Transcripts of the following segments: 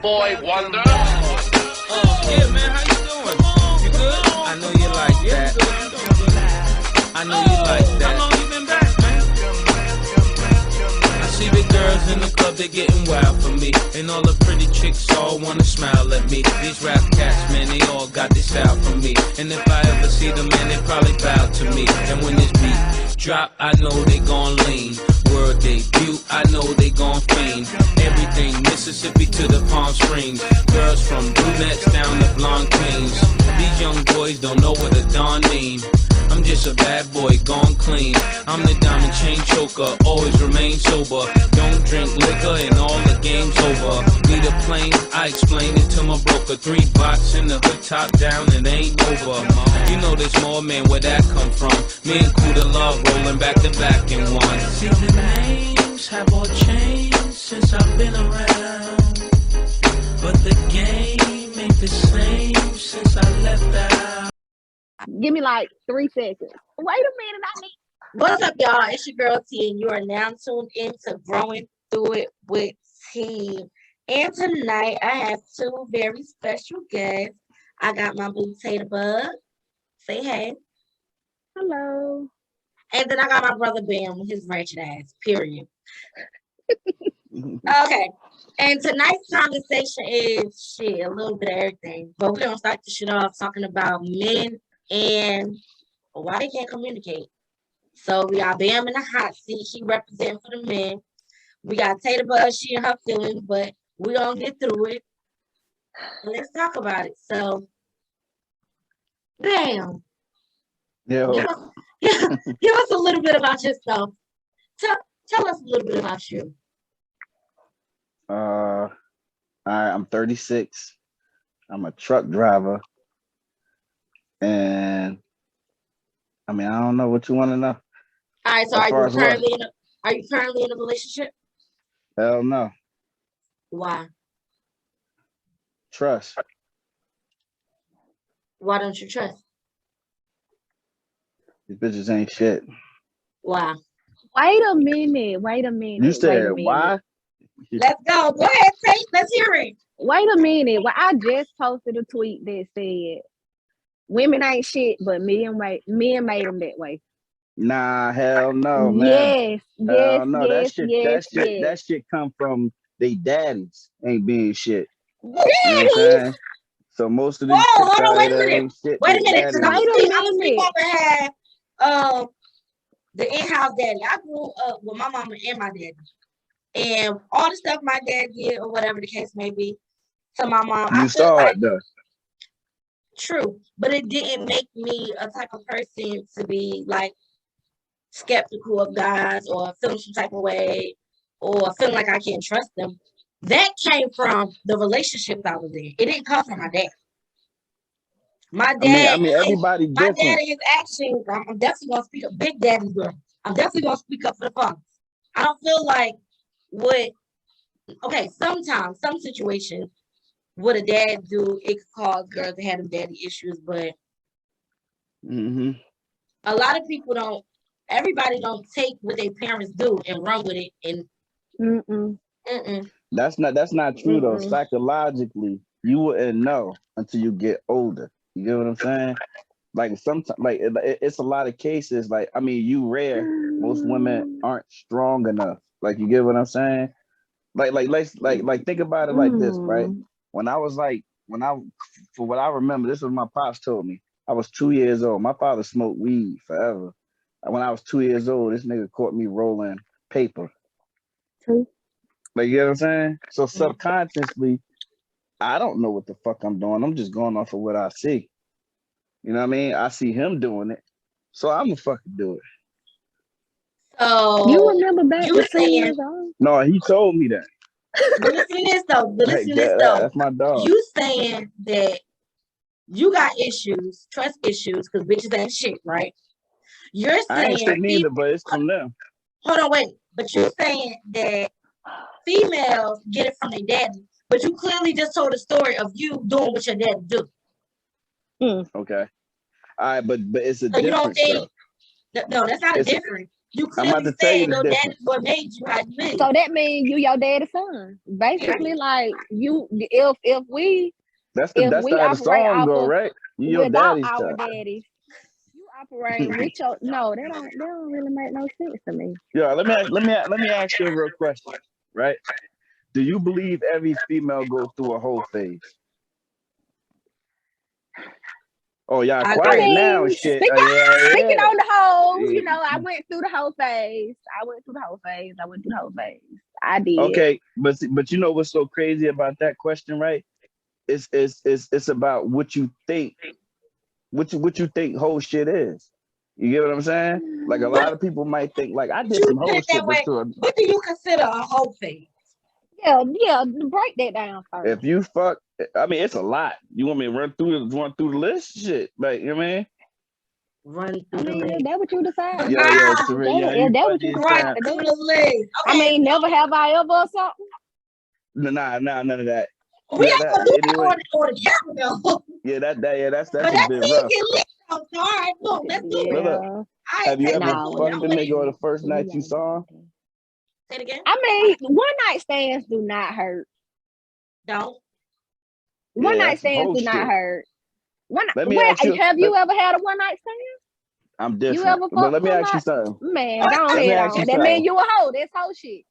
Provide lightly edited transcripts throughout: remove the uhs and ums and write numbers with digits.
boy wonder. Yeah, man, how you doing? You good? I know you like that. I know you like that. How long you been back, man? I see the girls in the club, they getting wild for me. And all the pretty chicks all wanna smile at me. These rap cats, man, they all got this style from me. And if I ever see them, man, they probably bow to me. And when this beat drop, I know they gon' lean. World debut, I know they gon' fiend. Everything Mississippi to the Palm Springs. Girls from brunettes down to blonde queens. These young boys don't know what a dawn mean. I'm just a bad boy, gone clean. I'm the diamond chain choker, always remain sober. Don't drink liquor and all the game's over. Need a plane, I explain it to my broker. 3 box in the hood, top down, and ain't over. You know there's more, man, where that come from? Me and Kuda Love rolling back to back in one. See the names have all changed since I've been around, but the game ain't the same since I left out. Give me like 3 seconds. Wait a minute, I need. What's up, y'all? It's your girl T, and you are now tuned into Growing Through It with T. And tonight I have 2 very special guests. I got my boo Tate Bug. Say hey. Hello. And then I got my brother Bam with his wretched ass. Period. Okay. And tonight's conversation is a little bit of everything. But we're gonna start the shit off talking about men and why they can't communicate. So we got Bam in the hot seat. She representing for the men. We got Tate Bug, she in her feelings, but we gonna get through it. Let's talk about it. So, Bam. Yeah. Give us a little bit about yourself. Tell us a little bit about you. I'm 36. I'm a truck driver. And I mean, I don't know what you want to know. All right, so are you currently in a relationship? Hell no. Why? Trust. Why don't you trust? These bitches ain't shit. Why? Wait a minute. You said why? Let's go. Go ahead, Tate. Let's hear it. Wait a minute. Well, I just posted a tweet that said, "Women ain't shit, but men made them that way." Nah, hell no, man. Yes. That shit come from they daddies ain't being shit. Daddies? You know what I'm saying? So most of these hold on, wait a minute. ain't shit. Wait a minute. Wait a minute. I had the in-house daddy. I grew up with my mama and my daddy. And all the stuff my dad did, or whatever the case may be, to my mom. You saw it though. True, but it didn't make me a type of person to be like skeptical of guys or feeling some type of way or feeling like I can't trust them. That came from the relationships I was in. It didn't come from my dad. My dad, I mean everybody different. My dad and his actions, I'm definitely gonna speak up. Big daddy's girl. I'm definitely gonna speak up for the fathers. I don't feel like sometimes, some situations, what a dad do, it could cause girls to have them daddy issues, but a lot of people everybody don't take what their parents do and run with it. And That's not true though. Psychologically, you wouldn't know until you get older. You get what I'm saying? Like sometimes, like it's a lot of cases. Like I mean, you rare. Most women aren't strong enough. Like you get what I'm saying? Like think about it like this, right? For what I remember, this is what my pops told me. I was 2 years old. My father smoked weed forever. When I was 2 years old, this nigga caught me rolling paper. Like, you know what I'm saying? So subconsciously, I don't know what the fuck I'm doing. I'm just going off of what I see. You know what I mean? I see him doing it, so I'm gonna fucking do it. So you remember back you saying? No, he told me that. But listen to this though. That's my dog. You saying that you got issues, trust issues, because bitches ain't shit, right? You're saying I ain't shit neither, but it's from them. Hold on, wait. But you're saying that females get it from their daddy, but you clearly just told a story of you doing what your daddy do. Okay. All right, but it's a so difference. You don't think? No, that's not a difference. You I'm about clearly to tell you said the your difference. daddy's what made you how you is. So that means you your daddy's son. Basically, like you, if we That's how the operate song off go, of right? You your without daddy's our child. daddies, you operate with your no, they don't really make no sense to me. Yeah, let me ask you a real question, right? Do you believe every female goes through a whole phase? Oh, y'all I quiet agree. now, mean, shit. speaking Yeah. on the whole, Yeah. I went through the whole phase. I did. Okay, but you know what's so crazy about that question, right? It's about what you think, what you think whole shit is. You get what I'm saying? Like a lot of people might think like I did You some put whole it that shit, but way. What do you consider a whole phase? Yeah, break that down first. if you fuck, I mean it's a lot. You want me to run through the list? Shit, like you know what I mean? Run through I the mean, list. is that what you decide? Yo, Serena, Is that what you decide Run to through do? the list. I Okay. mean, never have I ever or something. Nah, none of that. We ain't gonna do that Anyway, on the camera though. yeah, that's But a that bit thing rough. get lit. I'm sorry. Look, let's do it. But look, Yeah. I have you take ever that Nah, on fucked your the list. nigga on the first night you saw him? Say it again. I mean, one night stands do not hurt. Don't. One Yeah, night that's some stands whole do not shit. hurt. Let me ask you. Have you ever had a one night stand? I'm You different, ever but fucked let me one ask you night? something. Man, go Let me ahead ask you on. That something. mean you a hoe. That's hoe shit.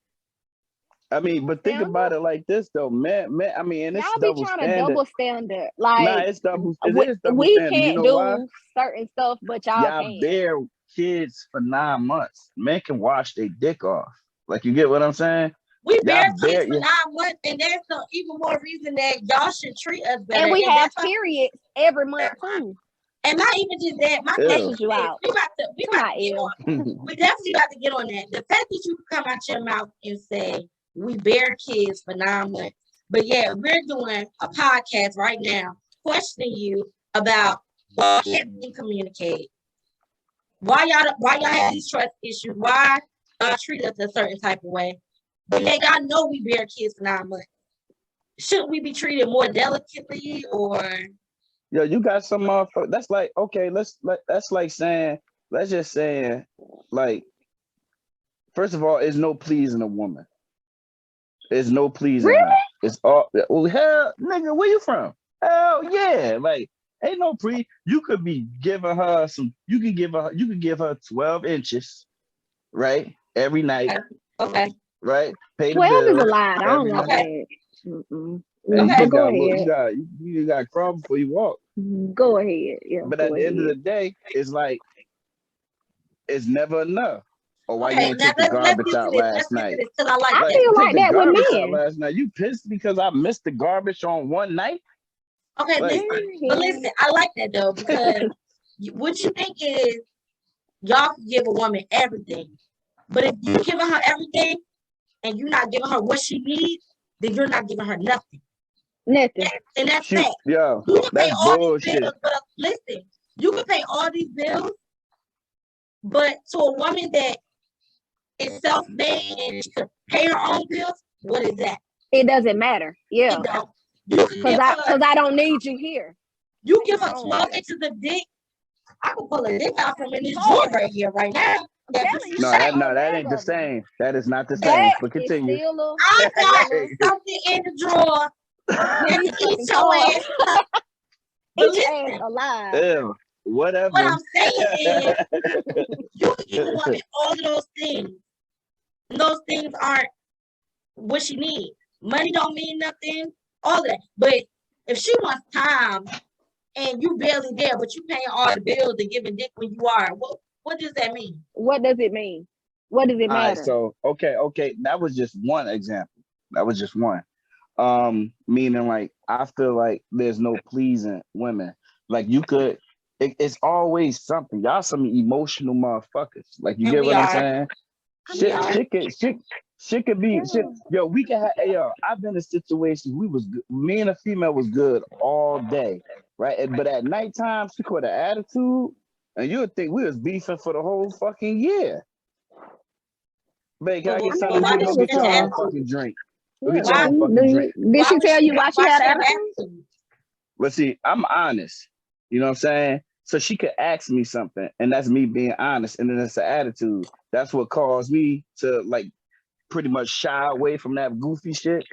I mean, but think Damn. about it like this though, man. I mean, and it's Y'all be double trying to standard. double standard. Nah, Like it's double. It is double we standard. You can't know why? do certain stuff, but y'all Y'all can. bear kids for 9 months. Men can wash their dick off. Like you get what I'm saying? We bear Y'all kids for 9 months, and there's some even more reason that y'all should treat us better. And we have periods every month too. And not even just that. My Ew. thing is, we definitely about to get on that. The fact that you come out your mouth and say we bear kids for 9 months, but yeah, we're doing a podcast right now questioning you about why you can't communicate, why y'all have these trust issues, why y'all treat us a certain type of way. But yeah, y'all know we bear kids for 9 months. Shouldn't we be treated more delicately or? Yo, you got some motherfucker. That's like okay. That's like saying. Let's just saying, like, first of all, it's no pleasing a woman. There's no pleasing her. It's all. Well, hell, nigga, where you from? Hell yeah, like ain't no You could be giving her some. You can give her 12 inches, right, every night. Okay. Right. Pay the 12 bill is a lot. I don't want night. that. Hey, Go ahead. You got to crawl before you walk. Go ahead. Yeah. But at the end of the day, it's like it's never enough. Or why you didn't take the garbage out last night? I feel like that with men. Last night. You pissed because I missed the garbage on one night? Okay, like, listen, I like that though, because what you think is y'all can give a woman everything. But if you're giving her everything and you're not giving her what she needs, then you're not giving her nothing. Nothing. And that's that. Yo, you can that's pay all bullshit. these bills, but listen, you can pay all these bills, but to a woman that is self-made and she can pay her own bills, what is that? It doesn't matter. Yeah. It don't. Because I don't need you here. You give her 12 inches of dick, I can pull a dick out from in this drawer right here, right now. That ain't the same. That is not the same. But continue. I got something in the drawer. Eat your ass up. Eat your ass alive. Ew, whatever. What I'm saying is, you can give a woman all of those things. And those things aren't what she needs. Money don't mean nothing. All of that. But if she wants time and you barely there, but you paying all the bills and giving dick when you are, what does that mean? What does it mean? What does it matter? All right, so okay. That was just one example. That was just one. Meaning like I feel like there's no pleasing women. Like you could, it's always something. Y'all some emotional motherfuckers. Like you get what I'm saying? Shit could be shit. Yo, we can have. Hey, yo, I've been in situations. Me and a female was good all day, right? But at nighttime, she caught an attitude, and you would think we was beefing for the whole fucking year. Babe, can I get something to go get your own fucking drink? Go get your own fucking drink. Did she tell you why she had an attitude? But see, I'm honest. You know what I'm saying? So she could ask me something, and that's me being honest, and then it's an attitude. That's what caused me to like pretty much shy away from that goofy shit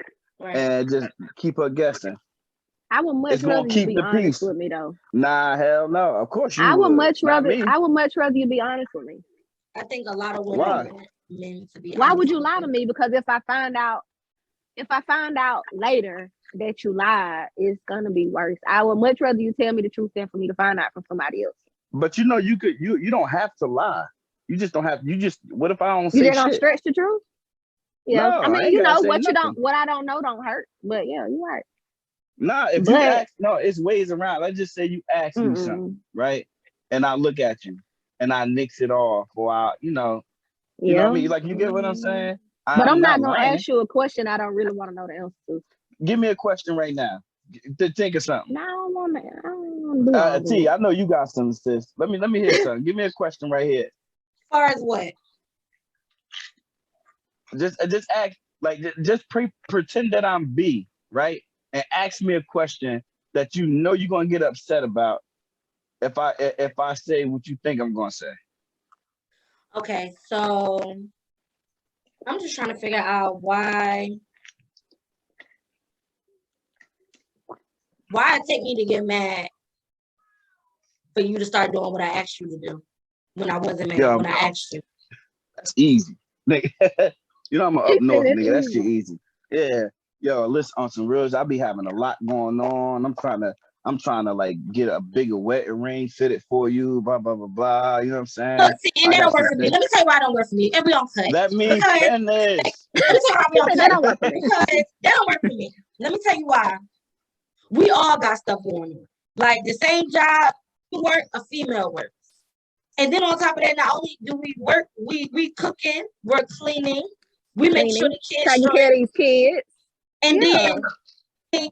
and just keep her guessing. I would much rather you be honest with me though. Nah, hell no. Of course you would. I would much rather you be honest with me. I think a lot of women want men to be honest. Why would you lie to me? Because if I find out later that you lied, it's gonna be worse. I would much rather you tell me the truth than for me to find out from somebody else. But you know, you don't have to lie. You just don't have. What if I don't say shit? You don't stretch the truth. Yeah, no, I mean, you know what nothing. what I don't know don't hurt. But yeah, you're right. Nah, if you ask, no, it's ways around. Let's just say you ask me something, right? And I look at you and I nix it off, or you know what I mean? Like, you get what I'm saying? But I'm not gonna ask you a question I don't really want to know the answer to. Give me a question right now. To think of something. No, I don't want to. T, I know you got some, sis. Let me hear something. Give me a question right here. As far as what? Just act like pretend that I'm B, right? And ask me a question that you know you're gonna get upset about if I say what you think I'm gonna say. Okay, so I'm just trying to figure out why it take me to get mad for you to start doing what I asked you to do when I wasn't mad when I asked you. That's easy. Nigga. You know I'm up north, nigga. That shit easy. Yeah. Yo, listen, on some reals, I be having a lot going on. I'm trying to like get a bigger wedding ring fitted for you, blah blah blah blah. You know what I'm saying? Look, see, and that don't work for me. Let me tell you why it don't work for me. And we don't cut. Let me finish. Let me tell you why we don't cut. That don't work for me. Because that don't work for me. Let me tell you why. We all got stuff going on. Like the same job you work, a female works. And then on top of that, not only do we work, we cooking, we're cleaning, we make sure the kids taking care of these kids. And then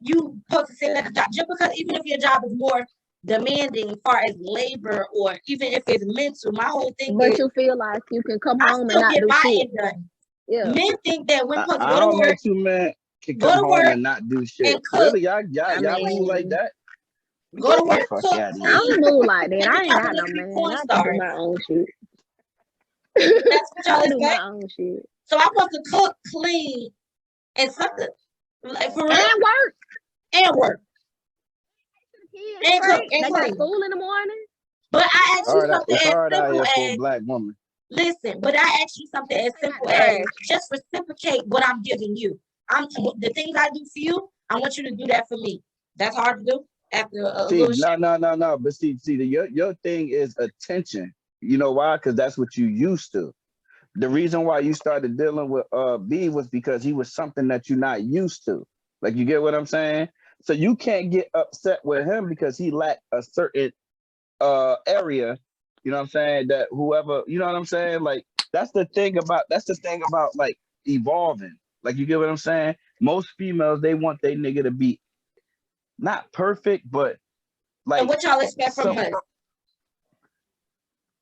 you supposed to say that job just because even if your job is more demanding as far as labor or even if it's mental, my whole thing is you feel like you can come home and not do shit. Done. Yeah. Men think that when supposed to go to work, two men can come home and not do shit. Really, y'all move like that? Go to work. I don't move like that. I ain't got no man. I do my own shit. That's what y'all do my own shit. So I'm supposed to cook, clean, and something. Like for real. And work. And cook. And they go to school in the morning. But I asked you something as hard out here simple for a black woman. Listen, but I asked you something as simple as just reciprocate what I'm giving you. The things I do for you, I want you to do that for me. That's hard to do after a little shit. No. But see, your thing is attention. You know why? Because that's what you used to. The reason why you started dealing with B was because he was something that you're not used to. Like, you get what I'm saying? So you can't get upset with him because he lacked a certain area. You know what I'm saying? That whoever, you know what I'm saying? Like, that's the thing about like evolving. Like, you get what I'm saying? Most females, they want their nigga to be not perfect, but like. And what y'all expect from her?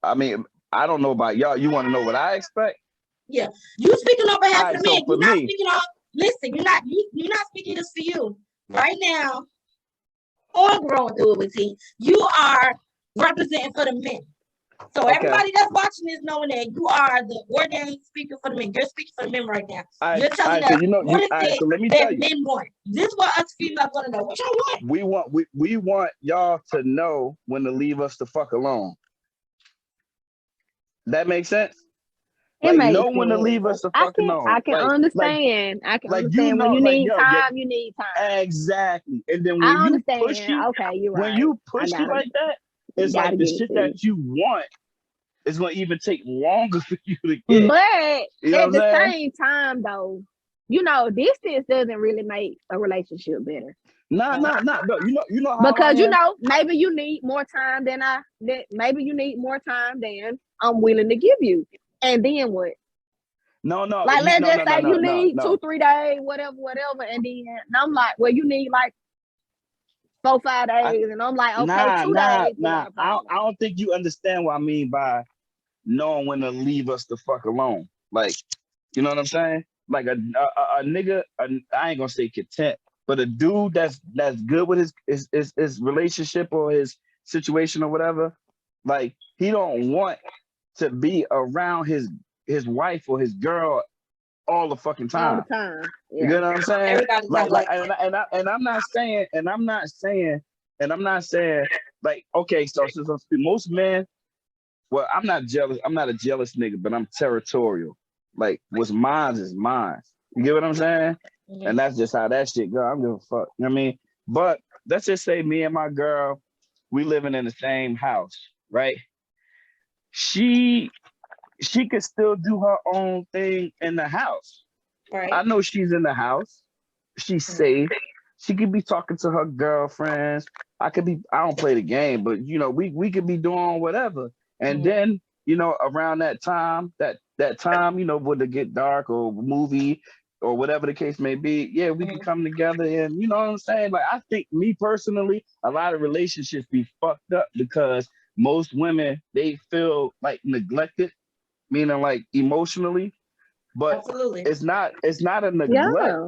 I mean, I don't know about y'all. You want to know what I expect? Yeah, you speaking on behalf of the man. You're not speaking on. Listen, you're not speaking this for you right now. On Growing Through It with T, you are representing for the men. So everybody that's watching this knowing that you are the ordained speaker for the men. You're speaking for the men right now. You're telling us what is it that men want. This is what us females want to know. What y'all want? We want y'all to know when to leave us the fuck alone. That makes sense? Like, know when to leave us the fuck alone. I can understand. I can understand when you need time, you need time. Exactly. And then when you push it, you're right. When you push it like that, it's like the shit that you want is going to even take longer for you to get. But at the same time, though, you know, distance doesn't really make a relationship better. No. You know how because you know, maybe you need more time than I'm willing to give you. And then what? No. Like, let's just say you need 2-3 days, whatever. And then I'm like, well, you need like 4-5 days. And I'm like, okay, 2 days. I don't think you understand what I mean by knowing when to leave us the fuck alone. Like, you know what I'm saying? Like a nigga, I ain't gonna say content, but a dude that's good with his relationship or his situation or whatever, like he don't want to be around his wife or his girl all the fucking time. All the time. Yeah. You get what I'm saying? Everybody's Like and I'm not saying like, okay, so most men, well, I'm not jealous. I'm not a jealous nigga, but I'm territorial. Like what's mine is mine. You get what I'm saying? Mm-hmm. And that's just how that shit go. I don't give a fuck. You know what I mean? But let's just say me and my girl, we living in the same house, right? She could still do her own thing in the house. Right. I know she's in the house. She's safe. She could be talking to her girlfriends. I don't play the game, but you know, we could be doing whatever. And then, you know, around that time, you know, would it get dark or movie or whatever the case may be, yeah, we can come together and, you know what I'm saying? Like, I think, me personally, a lot of relationships be fucked up because most women, they feel like neglected, meaning like emotionally, but absolutely, it's not a neglect. Yeah.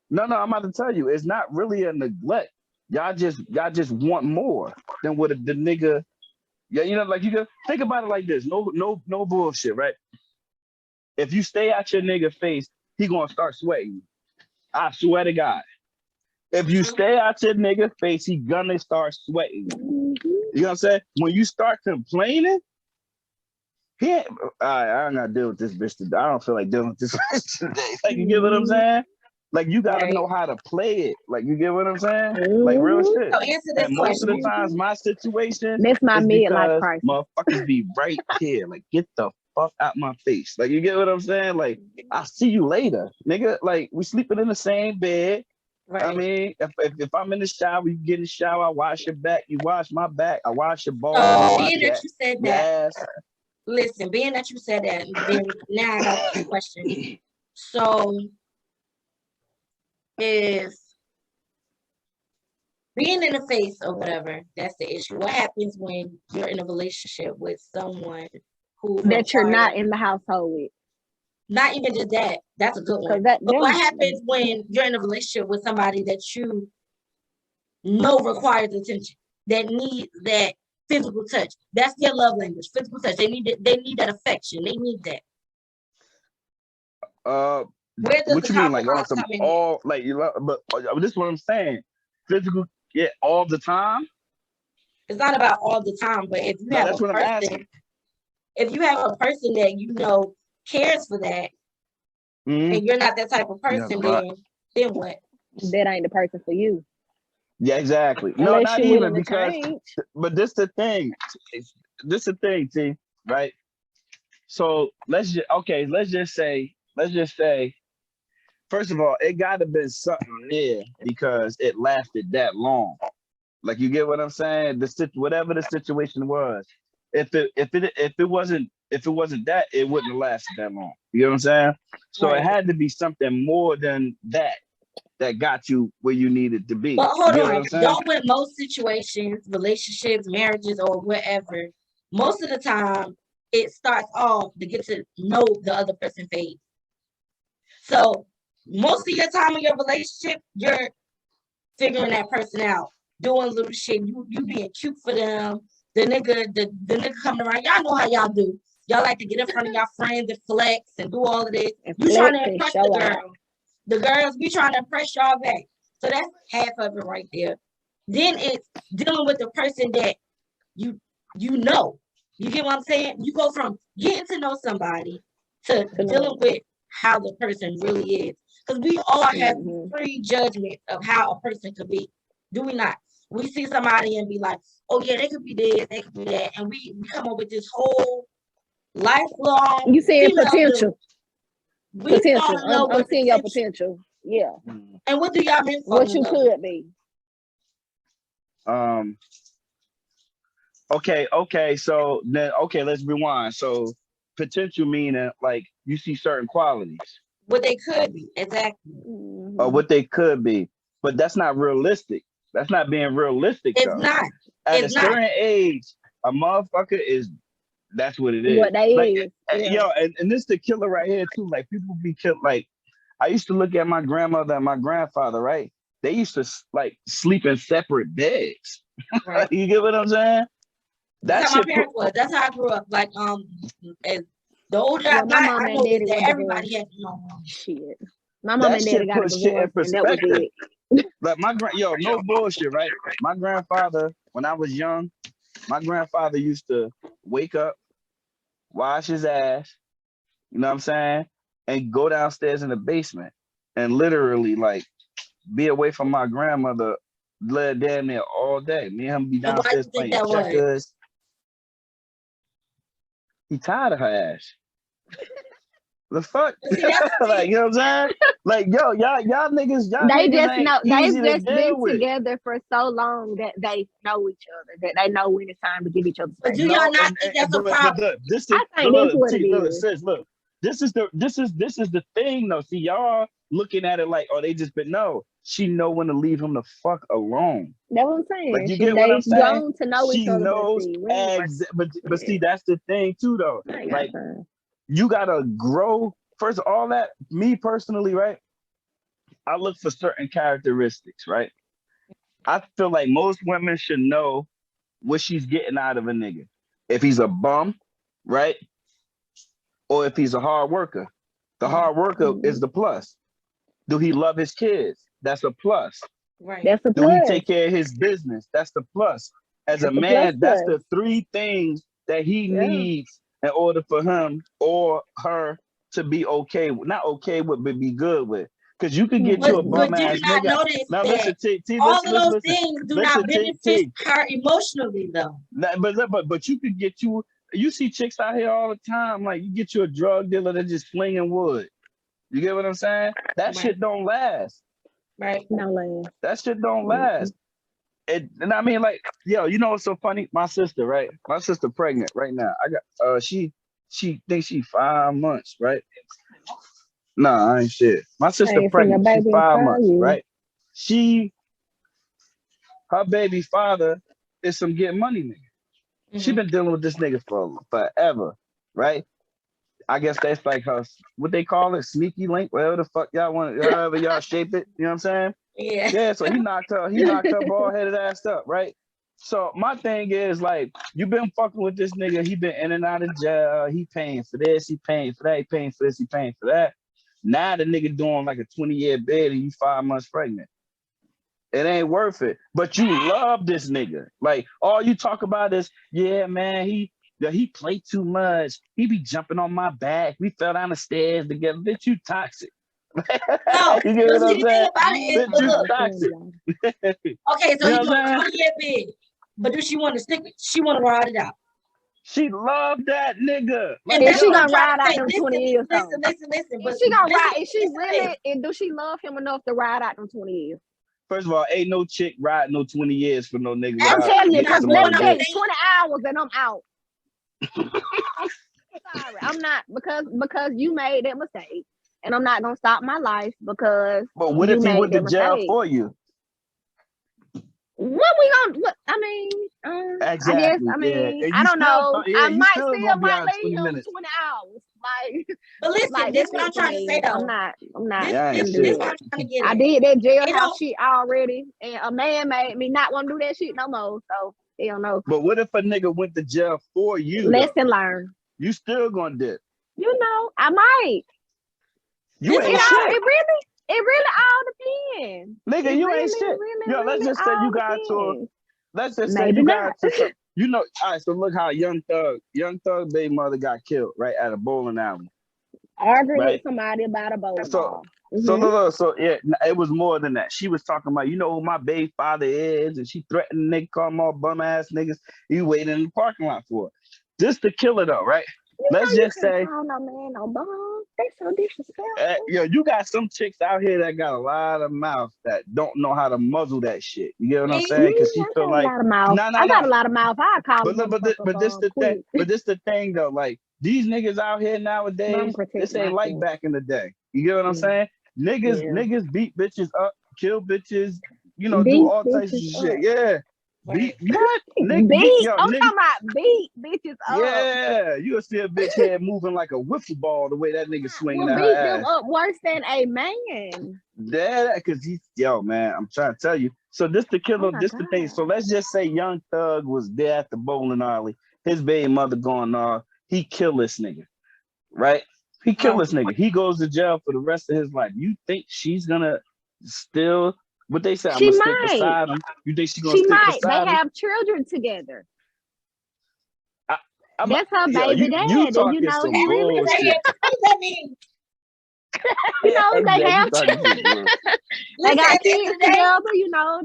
No, I'm about to tell you, it's not really a neglect. Y'all just want more than what the nigga. Yeah, you know, like you can think about it like this. No bullshit, right? If you stay out your nigga face, he gonna start sweating. I swear to God. If you stay out your nigga face, he gonna start sweating. You know what I'm saying? When you start complaining, he ain't, I'm not dealing with this bitch today. I don't feel like dealing with this bitch today. Like, you get what I'm saying? Like, you gotta know how to play it. Like, you get what I'm saying? Like, real shit. So answer this and most of the times, my situation is my midlife crisis. Motherfuckers be right here. Like, get the fuck out my face. Like, you get what I'm saying? Like, I'll see you later, nigga. Like, we sleeping in the same bed. Right. I mean, if I'm in the shower, you get in the shower, I wash your back, you wash my back, I wash your balls. So, being that you said that, listen, being that you said that, then now I got a question. So, if being in the face or whatever, that's the issue. What happens when you're in a relationship with someone who that you're not in the household with? Not even just that. That's a good one. But what happens when you're in a relationship with somebody that you know requires attention, that needs that physical touch? That's their love language, physical touch. They need that affection. They need that. Where does what you mean, like awesome, all like you love? But this is what I'm saying. Physical, yeah, all the time. It's not about all the time, but if you have a person, if you have a person that you know cares for that, and you're not that type of person, then what? That ain't the person for you. Yeah, exactly. Unless no, not even because. But this the thing. This the thing, T. Right. So let's just say. First of all, it got to be something there because it lasted that long. Like, you get what I'm saying? Whatever the situation was, if it wasn't that, it wouldn't have lasted that long. You know what I'm saying? So It had to be something more than that got you where you needed to be. But hold on, don't with most situations, relationships, marriages, or whatever, most of the time it starts off to get to know the other person face. So most of your time in your relationship, you're figuring that person out, doing little shit. You being cute for them. The nigga coming around. Y'all know how y'all do. Y'all like to get in front of y'all friends and flex and do all of this. You trying to impress the girl. The girls be trying to impress y'all back. So that's half of it right there. Then it's dealing with the person that you know. You get what I'm saying? You go from getting to know somebody to dealing with how the person really is. Because we all have prejudgment of how a person could be. Do we not? We see somebody and be like, oh yeah, they could be this, they could be that. And we come up with this whole lifelong. You saying potential. Potential. I'm seeing your potential. Yeah. And what do y'all mean for? What you could be. Okay. So then, let's rewind. So potential meaning like you see certain qualities. What they could be, exactly. Or what they could be, but that's not realistic. That's not being realistic. It's not. At a certain age, a motherfucker is. That's what it is. What they is. Yeah. Yo, and this is the killer right here too. Like, people be killed. Like, I used to look at my grandmother and my grandfather, right? they used to like sleep in separate beds. Right. You get what I'm saying? That's how my parents was. That's how I grew up. Like as the older I got, I know that everybody had shit. My mom and daddy got a divorce, and that was it. Like no bullshit, right? My grandfather, when I was young, my grandfather used to wake up, wash his ass, you know what I'm saying, and go downstairs in the basement and literally like be away from my grandmother, lay damn near all day. Me and him be downstairs playing checkers. He tired of her ass. The fuck? Like, you know what I'm saying? Like, y'all niggas, they just know they've just been together for so long that they know each other, that they know when it's time to give each other space. But do y'all not think that's a problem? I think that's what it is. Sis, look, this is the thing though. See, y'all looking at it like, oh, they just been no. She know when to leave him the fuck alone. That's what I'm saying. Like, you get what I'm saying? Grown to know each other. Knows but see, that's the thing too though. Like, you gotta grow. First of all, that me personally, right? I look for certain characteristics, right? I feel like most women should know what she's getting out of a nigga. If he's a bum, right? Or if he's a hard worker. The hard worker is the plus. Do he love his kids? That's a plus. Right. That's a plus. Do he take care of his business? That's the plus. As a man, that's the three things that he needs in order for him or her to be okay, not okay with, but be good with. Because you could get you a bum ass nigga. Now listen, all of those things do not benefit her emotionally though. But you could get you see chicks out here all the time, like you get you a drug dealer that just flinging wood. You get what I'm saying? That shit don't last. Right. No last. That shit don't last. And I mean, like, yo, you know what's so funny? My sister, right? My sister pregnant right now. I got she thinks she 5 months, right? Nah, I ain't shit. My sister pregnant. She's 5 months, right? Her baby father is some get money nigga. She been dealing with this nigga for forever, right? I guess that's like her, what they call it, sneaky link, whatever the fuck y'all want, however y'all shape it. You know what I'm saying? Yeah. Yeah. So he knocked her bald headed ass up, right? So my thing is like, you been fucking with this nigga. He been in and out of jail. He paying for this. He paying for that. He paying for this. He paying for that. Now the nigga doing like a 20-year bid and you 5 months pregnant. It ain't worth it. But you love this nigga. Like all you talk about is, yeah, man, he play too much. He be jumping on my back. We fell down the stairs together. Bitch, you toxic. No, you get what I'm saying? Bitch, you toxic. Okay, so you doing 20-year bid. But do she want to stick with? She want to ride it out. She loved that nigga. Like, and she gonna ride out them 20 years. Listen. But she gonna ride. Is she really? And do she love him enough to ride out them 20 years? First of all, ain't no chick riding no 20 years for no nigga. I'm telling you, because let me tell you, 20 hours and I'm out. Sorry, I'm not because you made that mistake, and I'm not gonna stop my life because. But what if he went to jail for you? What we gonna? What, I mean, exactly, I guess. I mean, I don't know. I might still leave him 20 hours. Like, but listen, like, this is what I'm trying to say though. I'm not. This is what I'm trying to get at. I did that jailhouse shit already, and a man made me not want to do that shit no more. So they don't know. But what if a nigga went to jail for you? Lesson learned. You still gonna dip? You know, I might. You ain't shit. It really all depends. Nigga, you ain't shit. Yo, let's just say you got to. Let's just say you got to. You know, all right. So look how Young Thug baby mother got killed right at a bowling alley. Arguing with somebody about a bowling ball. So yeah, it was more than that. She was talking about, you know who my baby father is, and she threatened nigga, call them all bum ass niggas. You waiting in the parking lot for it. Just to kill her though, right? Let's just say, no man, no bum. They so disrespectful. Yo, you got some chicks out here that got a lot of mouth that don't know how to muzzle that shit. You get what I'm saying? Because she feel like, I got a lot of mouth. I call them. But this the thing. But this the thing though. Like these niggas out here nowadays, this ain't like back in the day. You get what I'm saying? Niggas beat bitches up, kill bitches. You know, do all types of shit. Yeah. Beat what? Beat. I'm talking about beat bitches up. Yeah, you'll see a bitch head moving like a wiffle ball the way that nigga swinging at her beat ass. them up worse than a man. Yeah, because man, I'm trying to tell you. So this the killer, this the thing. So let's just say Young Thug was there at the bowling alley. His baby mother going off. He killed this nigga, right? He killed this nigga. He goes to jail for the rest of his life. You think she's gonna still? What they say? I'm gonna stick beside him. You think she's gonna stick beside him? They have children together. I'm That's her baby dad. You know, he really. What does that mean? You know, they have children. They got kids together. You know,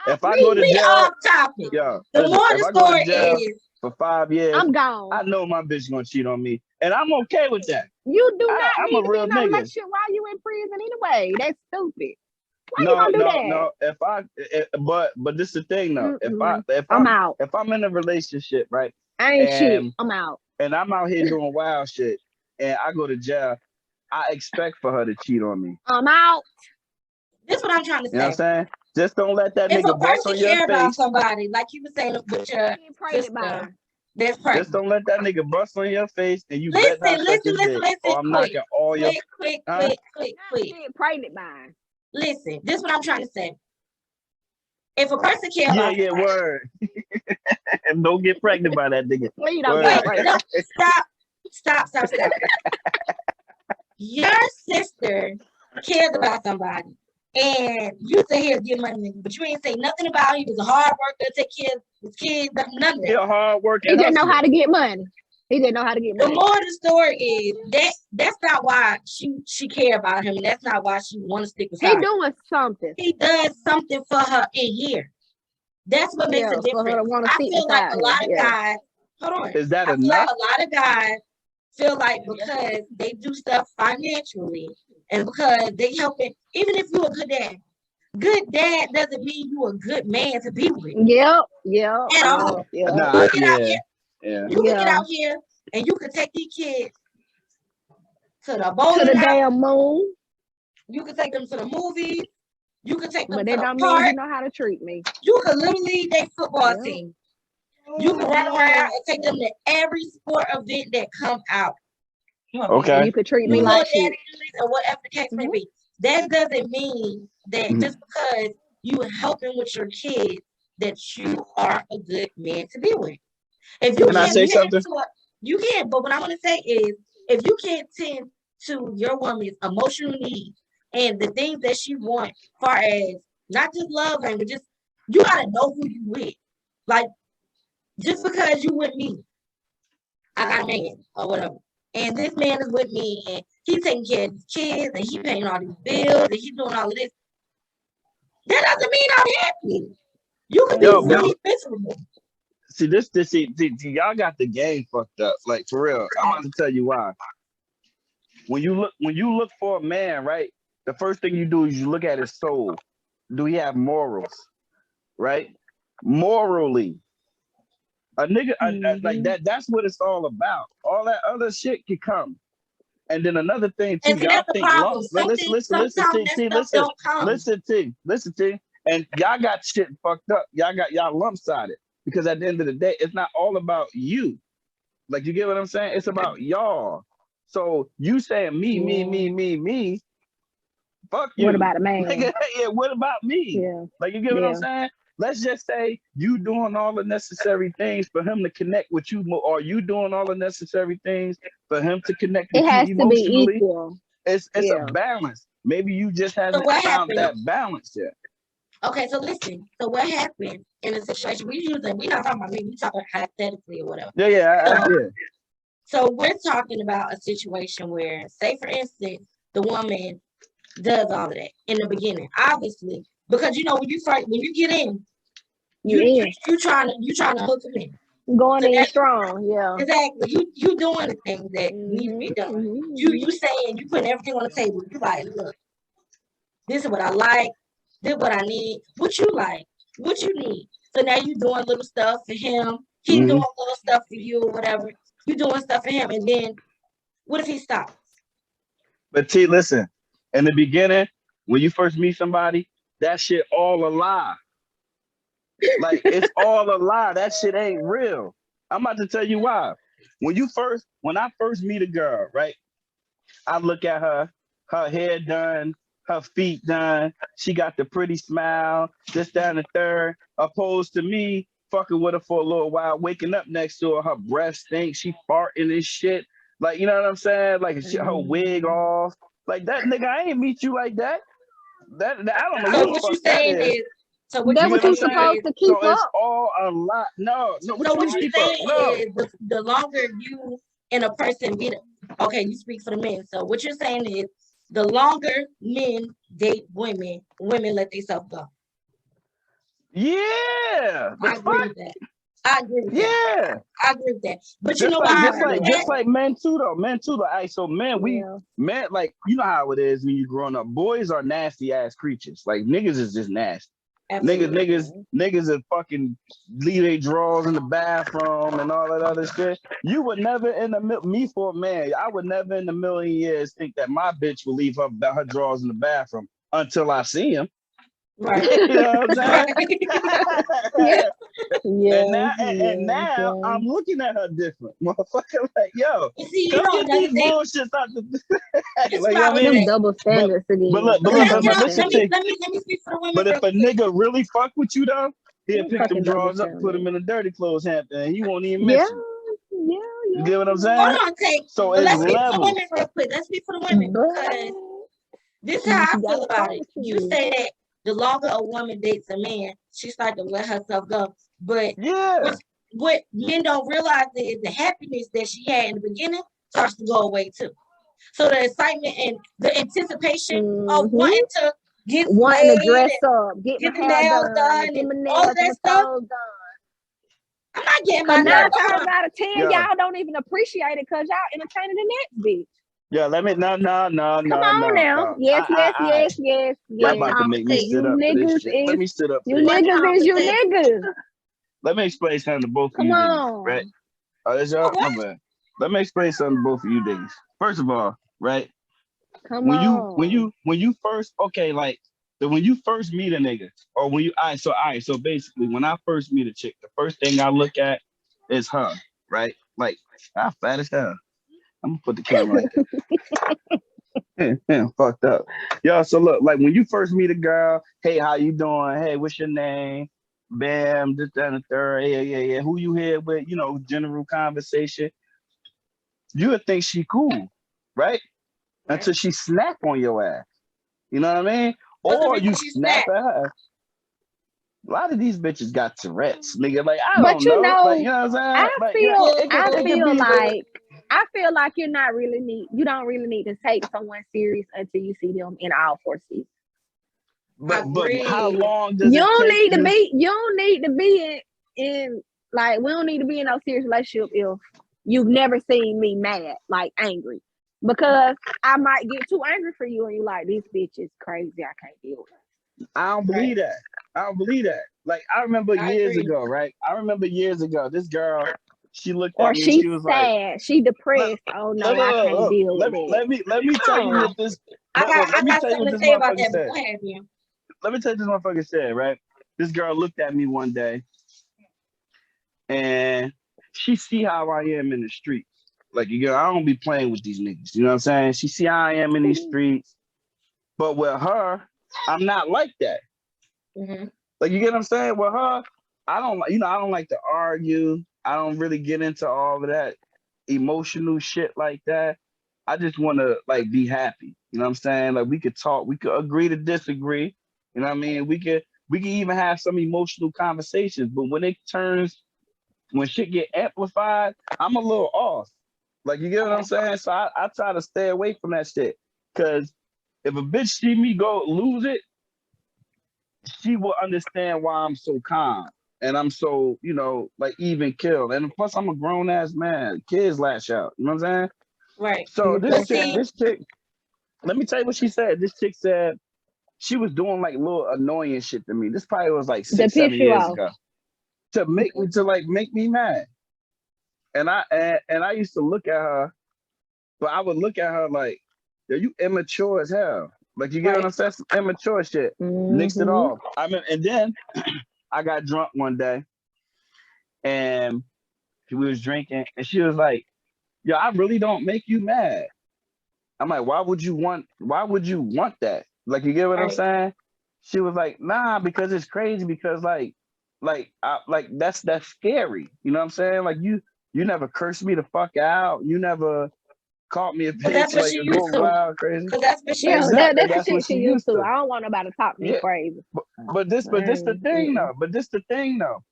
if I go to jail, off topic. The more the story is for 5 years, I'm gone. I know my bitch gonna cheat on me, and I'm okay with that. You do not I'm need a real to be in a nigga. relationship while you in prison anyway. That's stupid. Why you gonna do that? No. But this is the thing though. I'm out. If I'm in a relationship, right? I ain't shit. I'm out. And I'm out here doing wild shit, and I go to jail. I expect for her to cheat on me. I'm out. This is what I'm trying to say. You know what I'm saying? Just don't let that nigga bust on your face. If a person care about somebody, like you were saying with your sister, that's pregnant. Just don't let that nigga bust on your face, and you listen, listen. Or I'm knocking all your quick. Pregnant by. Listen, this is what I'm trying to say. If a person care about word. And don't get pregnant by that nigga. Please don't get pregnant. Stop. Your sister cares about somebody, and you say he'll give money, but you ain't say nothing about he was a hard worker, take care of his kids, none of that. He a hard worker. He didn't know how to get money. The moral of the story is that's not why she care about him, and that's not why she want to stick with him. He doing something. He does something for her in here. That's what makes a difference. I feel like a lot of guys. Hold on. Is that enough? Like a lot of guys feel like because they do stuff financially and because they helping, even if you're a good dad doesn't mean you a good man to be with. Yep. At all. Nah, you can get out here and you can take these kids to the bowling to the damn moon. You can take them to the movies. You can take them but to the park. Mean you know how to treat me. You can literally their football team. You can run around and take them to every sport event that come out. Okay. And you could treat me like shit. Or whatever the case may be. That doesn't mean that just because you are helping with your kids that you are a good man to be with. If you can I say something? You can, but what I want to say is if you can't tend to your woman's emotional needs and the things that she wants, far as not just love language, just you gotta know who you with. Like just because you with me, I got a man or whatever. And this man is with me and he's taking care of his kids and he paying all these bills and he's doing all of this. That doesn't mean I'm happy. You can be really miserable. See, y'all got the game fucked up. Like for real. I'm about to tell you why. When you look for a man, right? The first thing you do is you look at his soul. Do he have morals? Right? Morally. A nigga like that's what it's all about. All that other shit can come. And then another thing too, y'all think listen to, and y'all got shit fucked up. Y'all lump-sided. Because at the end of the day, it's not all about you. Like, you get what I'm saying? It's about y'all. So you saying me, fuck you. What about a man? Yeah, what about me? Yeah. Like, you get what I'm saying? Let's just say you doing all the necessary things for him to connect with you, or you doing all the necessary things for him to connect with you emotionally. It has to be equal. It's a balance. Maybe you just haven't found that balance yet. Okay, so listen. So what happened in a situation we're not talking about me, we talking hypothetically or whatever. Yeah. So we're talking about a situation where, say for instance, the woman does all of that in the beginning, obviously, because when you get in, you trying to hook them in. Going in strong, yeah. Exactly. You doing the things that need to be done. You saying you putting everything on the table. You like, look, this is what I like. This is what I need. What you like? What you need? So now you doing little stuff for him. He doing little stuff for you or whatever. You doing stuff for him, and then what if he stops? But T, listen. In the beginning, when you first meet somebody, that shit all a lie. Like, it's all a lie. That shit ain't real. I'm about to tell you why. When I first meet a girl, right? I look at her hair done, her feet done. She got the pretty smile, this, that, and the third. Opposed to me fucking with her for a little while, waking up next to her breath stinks, she farting and shit. Like, you know what I'm saying? Like, her wig off. Like, that nigga, I ain't meet you like that. That I don't know So what what the you fuck that saying is. is, so what That's you what you're saying supposed is, to keep So it's up. all a lot. No, so what what you you keep up? saying No. is the longer you and a person meet. Okay, you speak for the men. So what you're saying is the longer men date women, women let themselves go. Yeah. I agree with that. I agree with that. Yeah. I agree with that. But you Just know like why I just agree like with just that? like men too though. Men too though. All right, so men, like, you know how it is when you growing up. Boys are nasty ass creatures. Like, niggas is just nasty. Absolutely. Niggas is fucking leave their drawers in the bathroom and all that other shit. You would never me for a man, I would never in a million years think that my bitch would leave her drawers in the bathroom until I see him. Right. You know what I'm saying? Yeah. And now I'm looking at her different, motherfucker. Like, yo, See, you come know get another these thing. bullshits out the This like, is you know what I what I would mean? Them say. double standards again. But listen, Let me speak for the women. but if real a quick. nigga really fuck with you though, he'll Them pick them fucking double drawers up, put them standards. in a dirty clothes hamper, and he won't even Yeah, miss you. You get what I'm saying? Hold on, Tate. So But it's let's speak for the levels. women real quick. Let's speak for the women because this is how I feel about it. You say that the longer a woman dates a man, she starts to let herself go. But Yeah. what men don't realize is the happiness that she had in the beginning starts to go away too. So the excitement and the anticipation of wanting to get wanting to dress and up, get get my the hair nails done, done get my and all nails, that my stuff. toes done. I'm not getting my Cause 9 nails times done. out of 10, y'all don't even appreciate it because y'all entertaining the next bitch. Yeah, let me no. Come on now. Yes. Y'all about to make me sit up for this shit. Let me sit up for You this. niggas is you niggas. Let me explain something to both of Come you on. niggas, right? Oh, that's y'all? My bad. Let me explain something to both of you niggas. First of all, right? When you first when you first meet a nigga, or when you so basically when I first meet a chick, the first thing I look at is her, right? Like, fat as hell. I'm gonna put the camera like that. Fucked up. Yo, so look, like when you first meet a girl, hey, how you doing? Hey, what's your name? Bam, this, that, and the third. Yeah. Who you here with? You know, general conversation. You would think she cool, right? Until she snap on your ass. You know what I mean? Or you snap at her. A lot of these bitches got Tourette's, nigga. Like, I don't know. Like, you know what I'm saying? I feel like you don't really need to take someone serious until you see them in all four seasons. But how long does you it don't take? You don't need to be in like, we don't need to be in no serious relationship if you've never seen me mad, like angry. Because I might get too angry for you and you're like, this bitch is crazy. I can't deal with it. I don't believe that. Like, I remember years ago, right? This girl, she looked at me and she was sad. like, she depressed. Oh no, I can't deal with it. Let me tell you what this. I got something to say about that beforehand. Let me tell you this motherfucker said, right? This girl looked at me one day and she see how I am in the streets. Like, I don't be playing with these niggas. You know what I'm saying? She see how I am in these streets. But with her, I'm not like that. Mm-hmm. Like, you get what I'm saying? With her, I don't like to argue. I don't really get into all of that emotional shit like that. I just want to, like, be happy. You know what I'm saying? Like, we could talk, we could agree to disagree. You know what I mean? We can even have some emotional conversations. But when shit get amplified, I'm a little off. Like, you get what I'm saying? So I try to stay away from that shit. Because if a bitch see me go lose it, she will understand why I'm so calm. And I'm so, like, even killed. And plus, I'm a grown ass man. Kids lash out. You know what I'm saying? Right. So this chick, let me tell you what she said. This chick said she was doing like little annoying shit to me. This probably was like 6-7 years ago. To make me mad. And I used to look at her, but I would look at her like, yo, you immature as hell. Like, you get what I'm saying? Some immature shit. Nixed it off. I mean, and then I got drunk one day and we was drinking, and she was like, "Yo, I really don't make you mad." I'm like, "Why would you want that? Like, you get what I'm Right. saying?" She was like, "Nah, because it's crazy. Because that's scary. You know what I'm saying? Like, you never cursed me the fuck out. You never caught me a But that's bitch what like she used going to. wild crazy." Because that's what she Yeah, used to. Exactly. that's the That's what shit she she used used to. to. I don't want nobody to talk to me Yeah. crazy. But this the thing though. But this the thing though.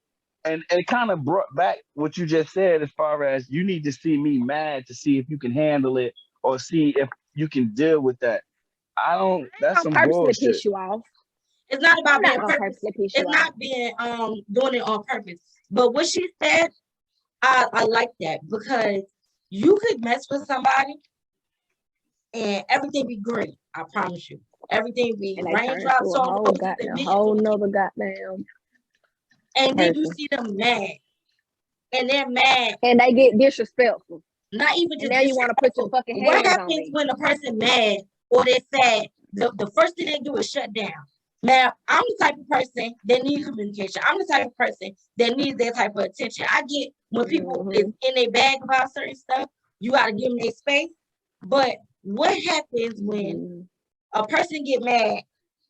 And it kind of brought back what you just said as far as you need to see me mad to see if you can handle it or see if you can deal with that. I don't. That's I'm some purposely bullshit. piss you off. It's not I'm about not being gonna purpose. purposely piss you It's off. not being doing it on purpose. But what she said, I like that because you could mess with somebody and everything be great. I promise you. Everything be And they turn raindrops into a on whole roses and goddamn, millions whole on nother goddamn and then you person. see them mad. And they're mad. And they get disrespectful. Not even And just now you want to put your fucking what hands on happens me. when a person mad or they're sad? The first thing they do is shut down. Now, I'm the type of person that needs communication. I'm the type of person that needs that type of attention. I get when people is in their bag about certain stuff, you got to give them their space. But what happens when a person get mad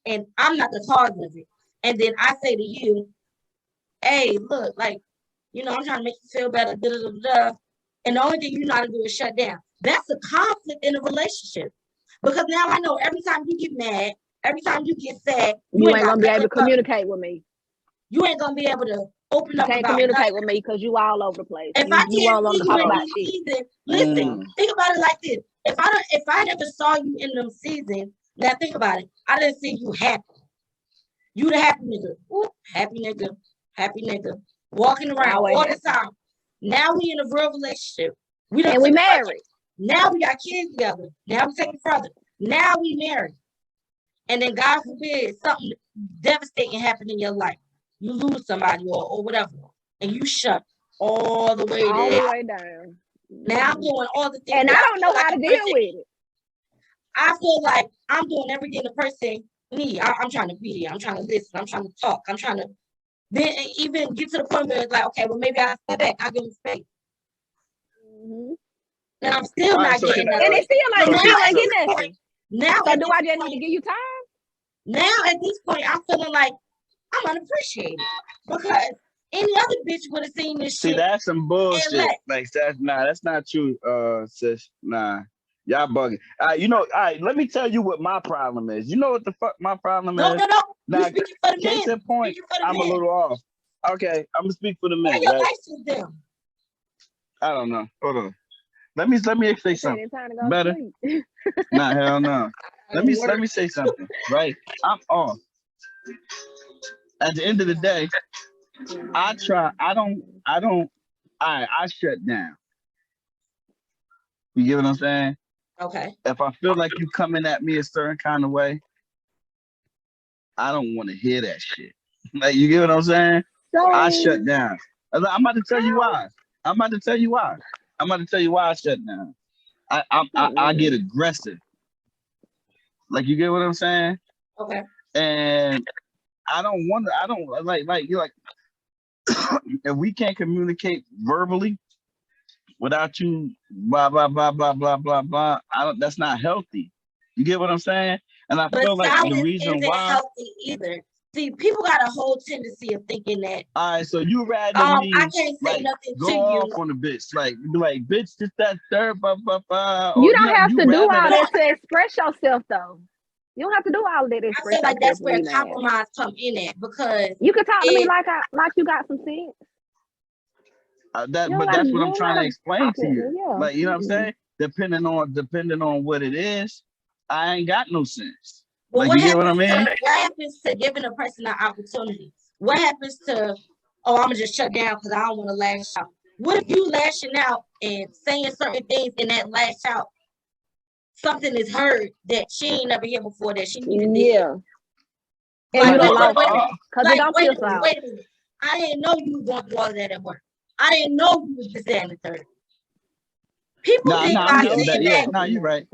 and I'm not the cause of it? And then I say to you, hey, look, like, I'm trying to make you feel better, da, da, da, da. And the only thing you know how to do is shut down. That's a conflict in a relationship. Because now I know every time you get mad, every time you get sad, you ain't gonna be able to communicate with me. You ain't gonna be able to open up. You can't communicate with me because you all over the place. If you I can't want see to you talk in about these shit. seasons, listen, think about it like this. If I never saw you in them seasons, now think about it. I didn't see you happy. You the happy nigga. Ooh, happy nigga. Walking around all the time. Now we in a real relationship. We married. Now we got kids together. Now we taking further. Now we married. And then God forbid something devastating happen in your life. You lose somebody or whatever. And you shut all the way down. Now I'm doing all the things. And I don't know how to deal with it. I feel like I'm doing everything the person needs. I'm trying to be there. I'm trying to listen. I'm trying to talk. I'm trying to then even get to the point where it's like, okay, well, maybe I'll step back. I'll give them space. And I'm still not getting nothing. And it still ain't getting nothing. Now, so do I just need to give you time? Now, at this point, I'm feeling like I'm unappreciated because any other bitch would have seen this shit. See, that's some bullshit. Like, that's not true, sis. Nah. Y'all bugging. All right, let me tell you what my problem is. You know what the fuck my problem is? No. Now, case in point, I'm a little off. Okay, I'm gonna speak for the men. Your license them? I don't know. Hold on. Let me say something. Better? Nah, hell no. Let me say something. Right? I'm off. At the end of the day, I try. I shut down. You get what I'm saying? Okay. If I feel like you coming at me a certain kind of way, I don't want to hear that shit. Like, you get what I'm saying? So, I shut down. I'm about to tell you why. I'm about to tell you why I shut down. I get aggressive. Like, you get what I'm saying? Okay. And I don't like you're like if we can't communicate verbally without you blah blah blah blah blah blah blah, that's not healthy. You get what I'm saying? And I feel like the reason why healthy either. See, people got a whole tendency of thinking that. All right, so you rather me I can't say nothing go to off you on a bitch, like be like, bitch, this, that, third, blah, blah, blah. You don't have to do all that to express yourself, though. You don't have to do all of that to express yourself. I feel like that's where compromise come in at, because you can talk to me like you got some sense. But that's what I'm trying to explain to you. Yeah. Like, you know what I'm saying? Depending on what it is, I ain't got no sense. Well, like, you get what I mean? What happens to giving a person an opportunity? What happens to, I'm gonna just shut down because I don't want to lash out? What if you lashing out and saying certain things in that lash out? Something is heard that she ain't never heard before that she needed to hear. And you don't like it because it don't feel so. Wait a minute. I didn't know you was going through all of that at work. I didn't know you was this, that, and the third. People think I'm getting better. Yeah, you're right.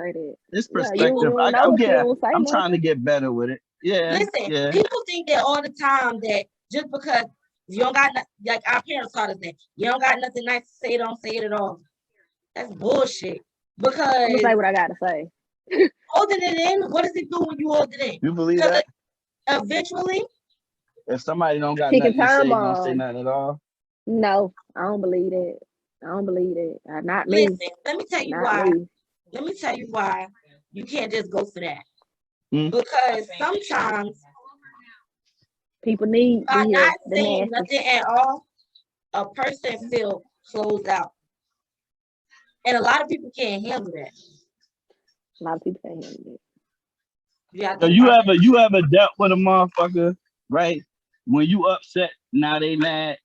It's perspective. I'm trying to get better with it. Yeah. Listen, yeah. People think that all the time that just because you don't got like our parents taught us that you don't got nothing nice to say, don't say it at all. That's bullshit. Because I'm gonna say what I gotta say. Holding it in, what does it do when you hold it in? You believe that? Eventually, if somebody don't got Chicken nothing to say, time don't say nothing at all. No, I don't believe it. I don't believe it. Not me. Listen, let me tell you Not why. me. Let me tell you why you can't just go for that. Hmm. Because sometimes People need by to not hear the saying nasty. nothing at all, a person feel closed out. And a lot of people can't handle that. A lot of people can't handle it. So you ever dealt with a motherfucker, right? When you upset, now they mad.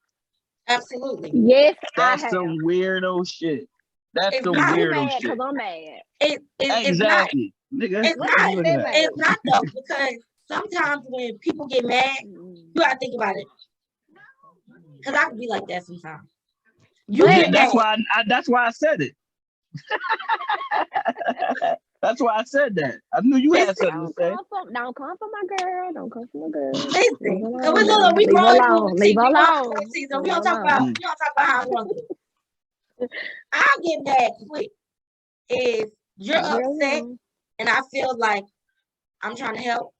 Absolutely. Yes, That's I have. some weirdo shit. That's It's some not weirdo mad shit. because I'm mad. It's Exactly, nigga. It's what not. you looking at? It's not though, because sometimes when people get mad, you gotta think about it. Because I can be like that sometimes. You But get That's mad. why. That's why I said it. That's why I said that. I knew you had something to say. Don't come for my girl. Don't come for my girl. Listen, Leave we her growing alone. Leave her alone. We don't talk about how I want to. I get mad quick if you're upset and I feel like I'm trying to help